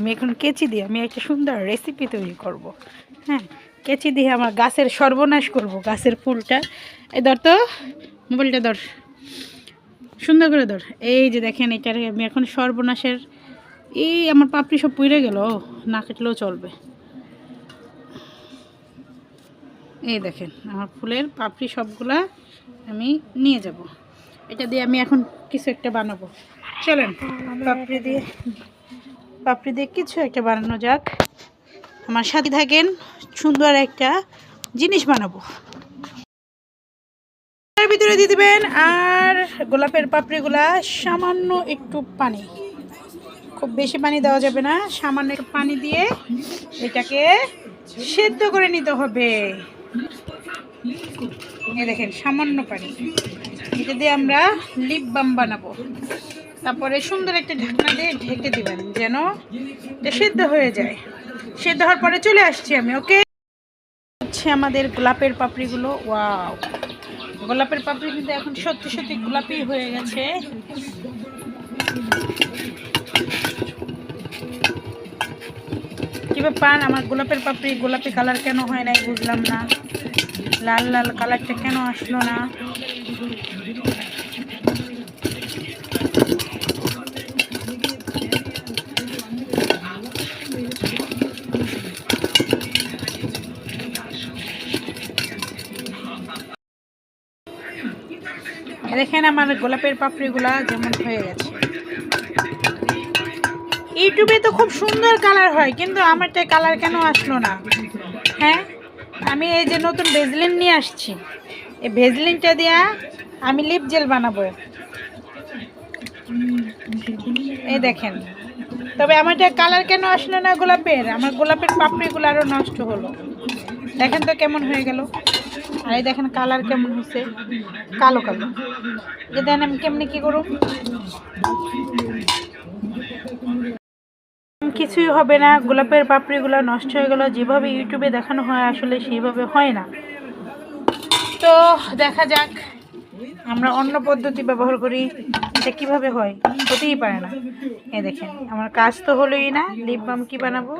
আমি এখন কেচি দিয়ে আমি একটা সুন্দর রেসিপি তৈরি করব। হ্যাঁ, কেচি দিয়ে আমার গাছের সর্বনাশ করব, গাছের ফুলটা। এই ধর তো, মোবাইলটা ধর, সুন্দর করে ধর। এই যে দেখেন, এটার আমি এখন সর্বনাশের, এই আমার পাপড়ি সব পুড়ে গেল, না কাটলেও চলবে। এই দেখেন আমার ফুলের পাপড়ি সবগুলা আমি নিয়ে যাব। এটা দিয়ে আমি এখন কিছু একটা বানাবো। চলেন পাপড়ি দিয়ে কিছু একটা বানানো যাক। আমার সাথে থাকেন, সুন্দর একটা জিনিস বানাবো। এর ভিতরে দিয়ে দিবেন আর গোলাপের পাপড়িগুলা সামান্য একটু পানি, খুব বেশি পানি দেওয়া যাবে না, সামান্য একটু পানি দিয়ে এটাকে সেদ্ধ করে নিতে হবে। এই দেখেন সামান্য পানি, এটা দিয়ে আমরা লিপ বাম বানাবো। তারপরে সুন্দর একটা ঢাকনা দিয়ে ঢেকে দিবেন যেন এটা সেদ্ধ হয়ে যায়। সেদ্ধ হওয়ার পরে চলে আসছি আমি। ওকে, হচ্ছে আমাদের গোলাপের পাপড়িগুলো। ওয়াও, গোলাপের পাপড়ি কিন্তু এখন সত্যি সত্যি গোলাপি হয়ে গেছে। কি ব্যাপার, আমার গোলাপের পাপড়ি গোলাপি কালার কেন হয় নাই বুঝলাম না, লাল লাল কালারটা কেন আসলো না? দেখেন আমার গোলাপের পাপড়িগুলা যেমন হয়ে গেছে। ইউটিউবে তো খুব সুন্দর কালার হয়, কিন্তু আমারটা কালার কেন আসলো না? হ্যাঁ, আমি এই যে নতুন ভেজলিন নিয়ে আসছি, এই ভেজলিনটা দিয়া আমি লিপ জেল বানাবো। এই দেখেন, তবে আমারটা কালার কেন আসলো না গোলাপের? আমার গোলাপের পাপড়িগুলো আরও নষ্ট হলো। দেখেন তো কেমন হয়ে গেল। আর এই দেখেন কালার কেমন হয়েছে, কালো কালো। যে দেখেন আমি কেমনি কি করব, কিছুই হবে না। গোলাপের পাপড়িগুলো নষ্ট হয়ে গেল। যেভাবে ইউটিউবে দেখানো হয় আসলে সেইভাবে হয় না। তো দেখা যাক, আমরা অন্য পদ্ধতি ব্যবহার করি। এটা কিভাবে হয়, হতেই পারে না। এই দেখেন আমার কাজ তো হলোই না। লিপ বাম কি বানাবো,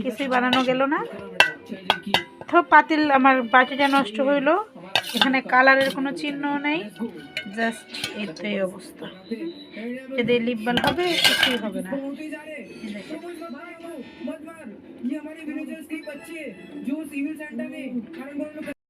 কিছুই বানানো গেল না। তো পাতিল, আমার বাটিটা নষ্ট হইলো। এখানে কালারের কোনো চিহ্ন নেই, জাস্ট এই অবস্থা। যদি লিপ বাম হবে, কিছুই হবে না।